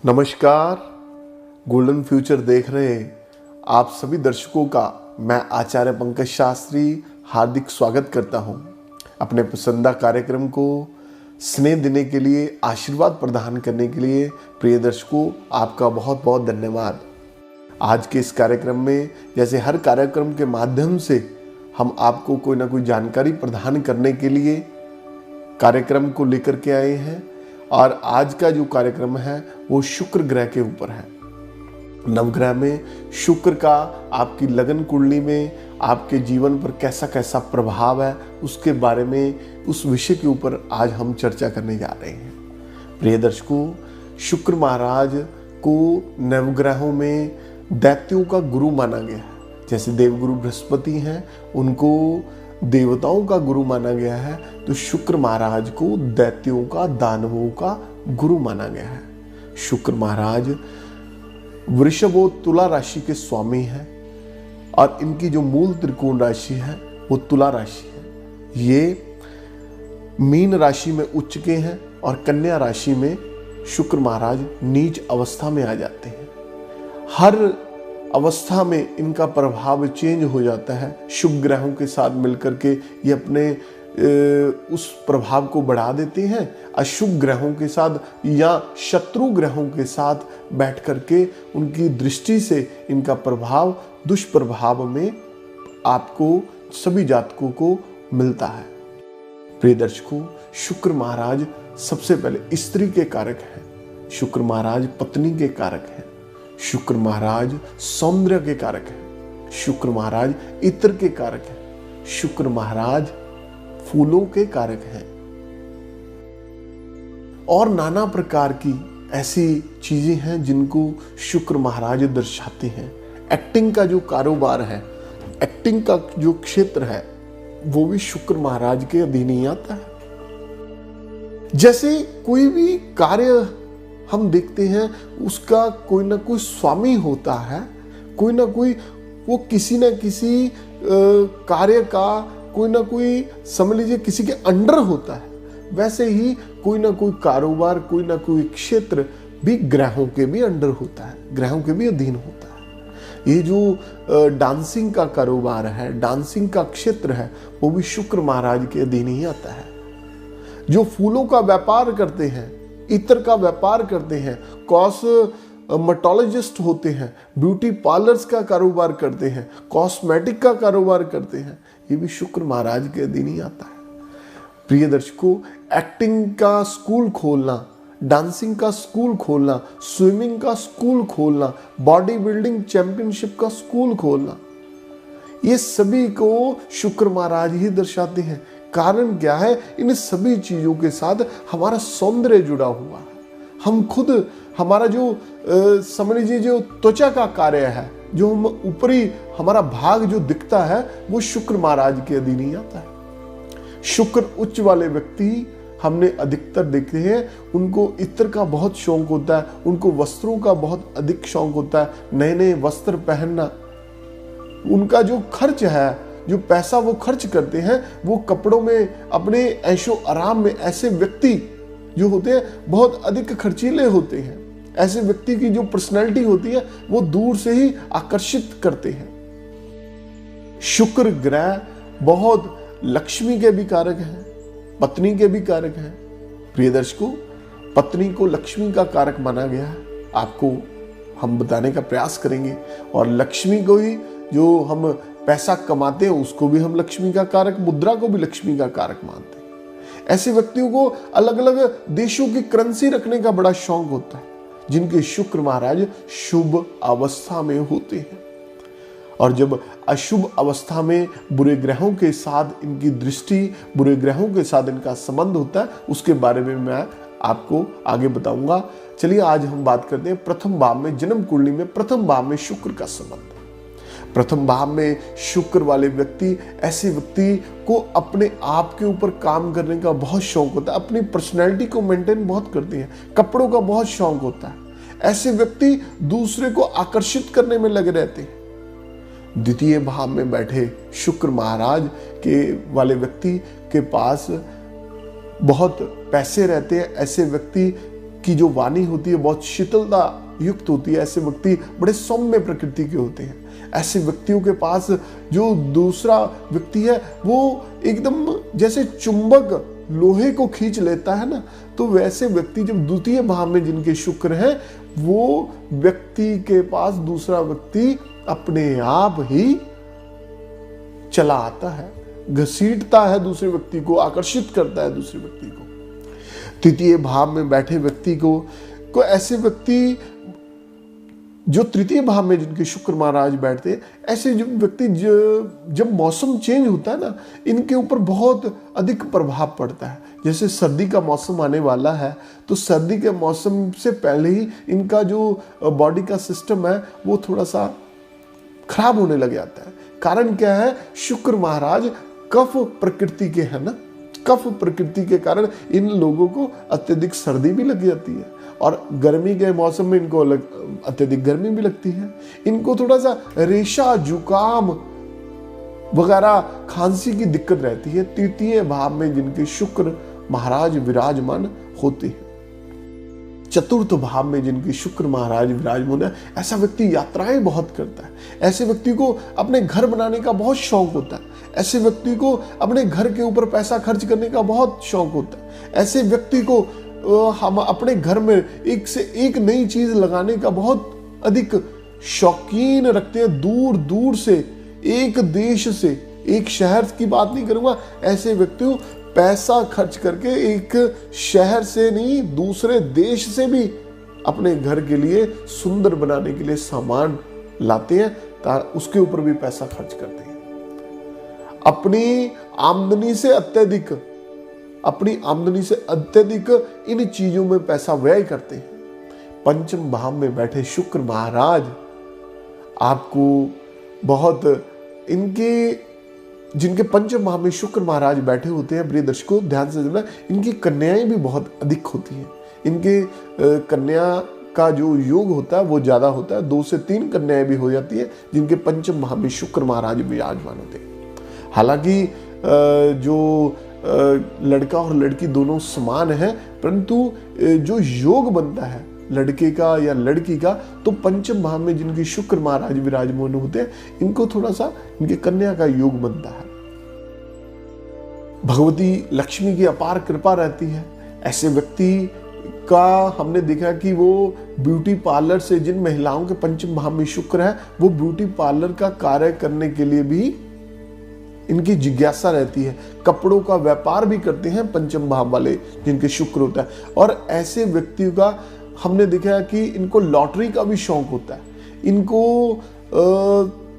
नमस्कार। Golden future देख रहे आप सभी दर्शकों का मैं आचार्य पंकज शास्त्री हार्दिक स्वागत करता हूं। अपने पसंदीदा कार्यक्रम को स्नेह देने के लिए, आशीर्वाद प्रदान करने के लिए प्रिय दर्शकों आपका बहुत बहुत धन्यवाद। आज के इस कार्यक्रम में जैसे हर कार्यक्रम के माध्यम से हम आपको कोई ना कोई जानकारी प्रदान करने के लिए कार्यक्रम को लेकर के आए हैं और आज का जो कार्यक्रम है वो शुक्र ग्रह के ऊपर है। नवग्रह में शुक्र का आपकी लगन कुंडली में आपके जीवन पर कैसा कैसा प्रभाव है उसके बारे में, उस विषय के ऊपर आज हम चर्चा करने जा रहे हैं। प्रिय दर्शकों, शुक्र महाराज को नवग्रहों में दैत्यों का गुरु माना गया है। जैसे देवगुरु बृहस्पति हैं, उनको देवताओं का गुरु माना गया है, तो शुक्र महाराज को दैत्यों का, दानवों का गुरु माना गया है। शुक्र महाराज वृषभ और तुला राशि के स्वामी हैं और इनकी जो मूल त्रिकोण राशि है वो तुला राशि है। ये मीन राशि में उच्च के हैं और कन्या राशि में शुक्र महाराज नीच अवस्था में आ जाते हैं। हर अवस्था में इनका प्रभाव चेंज हो जाता है। शुभ ग्रहों के साथ मिलकर के ये अपने उस प्रभाव को बढ़ा देते हैं, अशुभ ग्रहों के साथ या शत्रु ग्रहों के साथ बैठ करके उनकी दृष्टि से इनका प्रभाव दुष्प्रभाव में आपको सभी जातकों को मिलता है। प्रिय दर्शकों, शुक्र महाराज सबसे पहले स्त्री के कारक हैं। शुक्र महाराज पत्नी के कारक हैं। शुक्र महाराज सौंदर्य के कारक हैं। शुक्र महाराज इत्र के कारक हैं। शुक्र महाराज फूलों के कारक हैं और नाना प्रकार की ऐसी चीजें हैं जिनको शुक्र महाराज दर्शाते हैं। एक्टिंग का जो कारोबार है, एक्टिंग का जो क्षेत्र है, वो भी शुक्र महाराज के अधीन ही आता है। जैसे कोई भी कार्य हम देखते हैं उसका कोई ना कोई स्वामी होता है, कोई ना कोई वो किसी न किसी कार्य का कोई ना कोई समझ लीजिए किसी के अंडर होता है। वैसे ही कोई ना कोई कारोबार, कोई ना कोई क्षेत्र भी ग्रहों के भी अंडर होता है, ग्रहों के भी अधीन होता है। ये जो डांसिंग का कारोबार है, डांसिंग का क्षेत्र है, वो भी शुक्र महाराज के अधीन ही आता है। जो फूलों का व्यापार करते हैं, इत्र का व्यापार करते हैं, कॉस्मेटोलॉजिस्ट होते हैं, ब्यूटी पार्लर्स का कारोबार करते हैं, कॉस्मेटिक का कारोबार करते हैं, ये भी शुक्र महाराज के अधीन ही आता है। प्रिय दर्शकों, एक्टिंग का स्कूल खोलना, डांसिंग का स्कूल खोलना, स्विमिंग का स्कूल खोलना, बॉडी बिल्डिंग चैंपियनशिप का स्कूल खोलना, ये सभी को शुक्र महाराज ही दर्शाते हैं। कारण क्या है? इन सभी चीजों के साथ हमारा सौंदर्य जुड़ा हुआ है। हम खुद, हमारा जो समझ लीजिए जो त्वचा का कार्य है, जो हम ऊपरी हमारा भाग जो दिखता है, वो शुक्र महाराज के अधीन ही आता है। शुक्र उच्च वाले व्यक्ति हमने अधिकतर देखे हैं, उनको इत्र का बहुत शौक होता है, उनको वस्त्रों का बहुत अधिक शौक होता है, नए नए वस्त्र पहनना। उनका जो खर्च है, जो पैसा वो खर्च करते हैं, वो कपड़ों में, अपने ऐशो आराम में, ऐसे व्यक्ति जो होते हैं बहुत अधिक खर्चीले होते हैं। ऐसे व्यक्ति की जो पर्सनैलिटी होती है वो दूर से ही आकर्षित करते हैं। शुक्र ग्रह बहुत लक्ष्मी के भी कारक हैं, पत्नी के भी कारक हैं। प्रिय दर्शकों, पत्नी को लक्ष्मी का कारक माना गया है, आपको हम बताने का प्रयास करेंगे। और लक्ष्मी को ही, जो हम पैसा कमाते हैं, उसको भी हम लक्ष्मी का कारक, मुद्रा को भी लक्ष्मी का कारक मानते हैं। ऐसे व्यक्तियों को अलग अलग देशों की करेंसी रखने का बड़ा शौक होता है, जिनके शुक्र महाराज शुभ अवस्था में होते हैं। और जब अशुभ अवस्था में बुरे ग्रहों के साथ इनकी दृष्टि, बुरे ग्रहों के साथ इनका संबंध होता है, उसके बारे में मैं आपको आगे बताऊंगा। चलिए आज हम बात करते हैं प्रथम भाव में, जन्म कुंडली में प्रथम भाव में शुक्र का संबंध। प्रथम भाव में शुक्र वाले व्यक्ति, ऐसे व्यक्ति को अपने आप के ऊपर काम करने का बहुत शौक होता है, अपनी पर्सनैलिटी को मेंटेन बहुत करते हैं, कपड़ों का बहुत शौक होता है। ऐसे व्यक्ति दूसरे को आकर्षित करने में लगे रहते हैं। द्वितीय भाव में बैठे शुक्र महाराज के वाले व्यक्ति के पास बहुत पैसे रहते हैं। ऐसे व्यक्ति की जो वाणी होती है बहुत शीतलता युक्त होती है। ऐसे व्यक्ति बड़े सौम्य प्रकृति के होते हैं। ऐसे व्यक्तियों के पास जो दूसरा व्यक्ति है वो एकदम जैसे चुंबक लोहे को खींच लेता है ना, तो वैसे व्यक्ति जब द्वितीय भाव में जिनके शुक्र है, वो व्यक्ति के पास दूसरा व्यक्ति अपने आप ही चला आता है, घसीटता है दूसरे व्यक्ति को, आकर्षित करता है दूसरे व्यक्ति को। तृतीय भाव में बैठे व्यक्ति को ऐसे व्यक्ति जो तृतीय भाव में जिनके शुक्र महाराज बैठते हैं, ऐसे जो व्यक्ति जब मौसम चेंज होता है ना, इनके ऊपर बहुत अधिक प्रभाव पड़ता है। जैसे सर्दी का मौसम आने वाला है, तो सर्दी के मौसम से पहले ही इनका जो बॉडी का सिस्टम है वो थोड़ा सा खराब होने लग जाता है। कारण क्या है? शुक्र महाराज कफ प्रकृति के है ना, कफ प्रकृति के कारण इन लोगों को अत्यधिक सर्दी भी लग जाती है, और गर्मी के मौसम में इनको अत्यधिक गर्मी भी लगती है। इनको थोड़ा सा रेशा, जुकाम वगैरह, खांसी की दिक्कत रहती है। तृतीय भाव में जिनके शुक्र महाराज विराजमान होते हैं। चतुर्थ भाव में जिनके शुक्र महाराज विराजमान है, ऐसा व्यक्ति यात्राएं बहुत करता है। ऐसे व्यक्ति को अपने घर बनाने का बहुत शौक होता है। ऐसे व्यक्ति को अपने घर के ऊपर पैसा खर्च करने का बहुत शौक होता है। ऐसे व्यक्ति को हम अपने घर में एक से एक नई चीज लगाने का बहुत अधिक शौकीन रखते हैं। दूर दूर से, एक देश से, एक शहर की बात नहीं करूंगा, ऐसे व्यक्ति पैसा खर्च करके एक शहर से नहीं, दूसरे देश से भी अपने घर के लिए सुंदर बनाने के लिए सामान लाते हैं, उसके ऊपर भी पैसा खर्च करते हैं। अपनी आमदनी से अत्यधिक इन चीजों में पैसा व्यय करते हैं। पंचम भाव में बैठे शुक्र महाराज आपको बहुत जिनके पंचम भाव में शुक्र महाराज बैठे होते हैं, प्रिय दर्शकों ध्यान से सुनना, इनकी कन्याएं भी बहुत अधिक होती हैं। इनके कन्या का जो योग होता है वो ज्यादा होता है, 2 से 3 कन्याएं भी हो जाती है जिनके पंचम भाव में शुक्र महाराज विराजमान होते हैं। हालांकि जो लड़का और लड़की दोनों समान है, परंतु जो योग बनता है लड़के का या लड़की का, तो पंचम भाव में जिनकी शुक्र महाराज विराजमान होते हैं, इनको थोड़ा सा इनके कन्या का योग बनता है। भगवती लक्ष्मी की अपार कृपा रहती है। ऐसे व्यक्ति का हमने देखा कि वो ब्यूटी पार्लर से, जिन महिलाओं के पंचम भाव में शुक्र है, वो ब्यूटी पार्लर का कार्य करने के लिए भी इनकी जिज्ञासा रहती है। कपड़ों का व्यापार भी करते हैं पंचम भाव वाले जिनके शुक्र होता है। और ऐसे व्यक्तियों का हमने देखा है कि इनको लॉटरी का भी शौक होता है।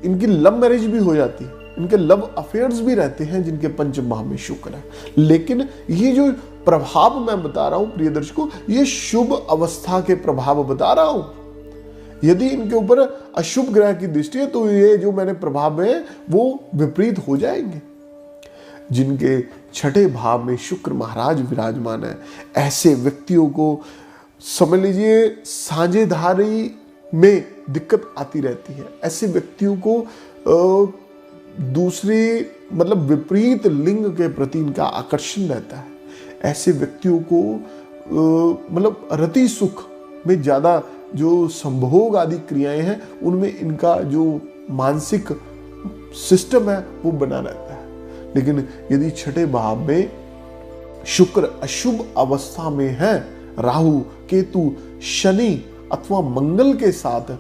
इनकी लव मैरिज भी हो जाती है, इनके लव अफेयर्स भी रहते हैं जिनके पंचम भाव में शुक्र है। लेकिन ये जो प्रभाव मैं बता रहा हूं प्रिय दर्शकों, ये शुभ अवस्था के प्रभाव बता रहा हूं। यदि इनके ऊपर अशुभ ग्रह की दृष्टि है तो ये जो मैंने प्रभाव है वो विपरीत हो जाएंगे। जिनके छठे भाव में शुक्र महाराज विराजमान है, ऐसे व्यक्तियों को समझ लीजिए साझेदारी में दिक्कत आती रहती है। ऐसे व्यक्तियों को दूसरी मतलब विपरीत लिंग के प्रति इनका आकर्षण रहता है। ऐसे व्यक्तियों को मतलब रति सुख में ज्यादा जो संभोग आदि क्रियाएं हैं उनमें इनका जो मानसिक सिस्टम है वो बना रहता है। लेकिन यदि छठे भाव में शुक्र अशुभ अवस्था में है, राहु, केतु, शनि अथवा मंगल के साथ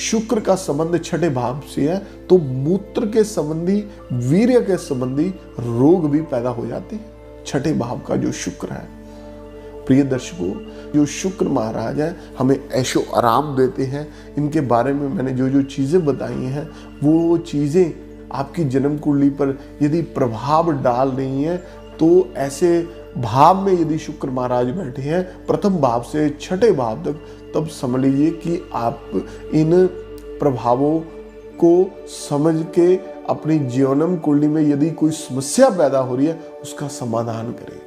शुक्र का संबंध छठे भाव से है, तो मूत्र के संबंधी, वीर्य के संबंधी रोग भी पैदा हो जाते हैं। छठे भाव का जो शुक्र है, प्रिय दर्शकों, जो शुक्र महाराज है हमें ऐशो आराम देते हैं। इनके बारे में मैंने जो जो चीजें बताई हैं वो चीजें आपकी जन्म कुंडली पर यदि प्रभाव डाल रही हैं, तो ऐसे भाव में यदि शुक्र महाराज बैठे हैं प्रथम भाव से छठे भाव तक, तब समझ लीजिए कि आप इन प्रभावों को समझ के अपनी जन्म कुंडली में यदि कोई समस्या पैदा हो रही है उसका समाधान करें।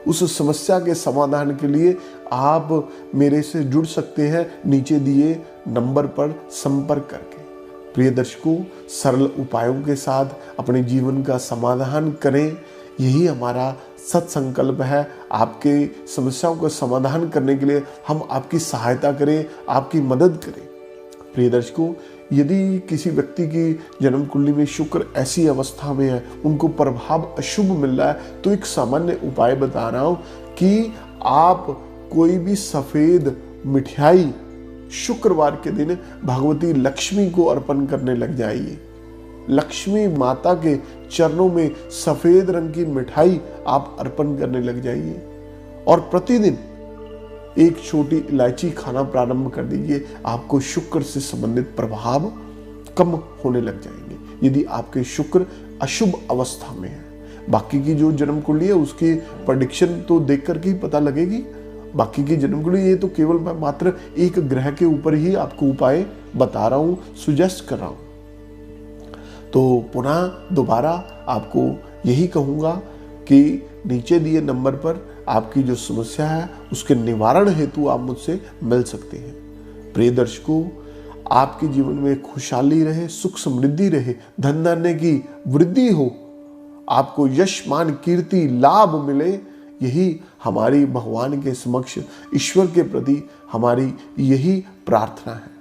उस समस्या के समाधान के लिए आप मेरे से जुड़ सकते हैं नीचे दिए नंबर पर संपर्क करके। प्रिय दर्शकों, सरल उपायों के साथ अपने जीवन का समाधान करें, यही हमारा सत्संकल्प है आपके समस्याओं का समाधान करने के लिए हम आपकी सहायता करें, आपकी मदद करें। प्रिय दर्शकों, यदि किसी व्यक्ति की जन्म कुंडली में शुक्र ऐसी अवस्था में है, उनको प्रभाव अशुभ मिल रहा है, तो एक सामान्य उपाय बता रहा हूं कि आप कोई भी सफेद मिठाई शुक्रवार के दिन भगवती लक्ष्मी को अर्पण करने लग जाइए। लक्ष्मी माता के चरणों में सफेद रंग की मिठाई आप अर्पण करने लग जाइए और प्रतिदिन एक छोटी इलायची खाना प्रारंभ कर दीजिए। आपको शुक्र से संबंधित प्रभाव कम होने लग जाएंगे यदि आपके शुक्र अशुभ अवस्था में है। बाकी की जो जन्म कुंडली है उसकी प्रेडिक्शन तो देख करके ही पता लगेगी। बाकी की जन्म कुंडली, ये तो केवल मैं मात्र एक ग्रह के ऊपर ही आपको उपाय बता रहा हूं, सुजेस्ट कर रहा हूं। तो पुनः दोबारा आपको यही कहूंगा कि नीचे दिए नंबर पर आपकी जो समस्या है उसके निवारण हेतु आप मुझसे मिल सकते हैं। प्रिय दर्शकों, आपके जीवन में खुशहाली रहे, सुख समृद्धि रहे, धन धान्य की वृद्धि हो, आपको यश मान कीर्ति लाभ मिले, यही हमारी भगवान के समक्ष ईश्वर के प्रति हमारी यही प्रार्थना है।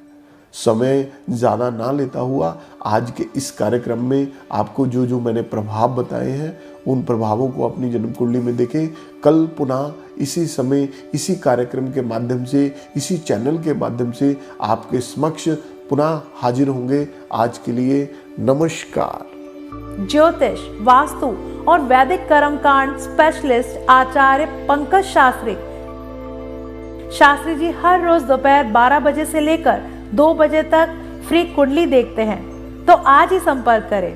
समय ज़्यादा ना लेता हुआ आज के इस कार्यक्रम में आपको जो जो मैंने प्रभाव बताए हैं उन प्रभावों को अपनी जन्म कुंडली में देखें। कल पुनः इसी समय इसी कार्यक्रम के माध्यम से, इसी चैनल के माध्यम से आपके समक्ष पुनः हाजिर होंगे। आज के लिए नमस्कार। ज्योतिष, वास्तु और वैदिक कर्मकांड स्पेशलिस्ट आचार्य पंकज शास्त्री जी हर रोज दोपहर 12 बजे से लेकर 2 बजे तक फ्री कुंडली देखते हैं, तो आज ही संपर्क करें।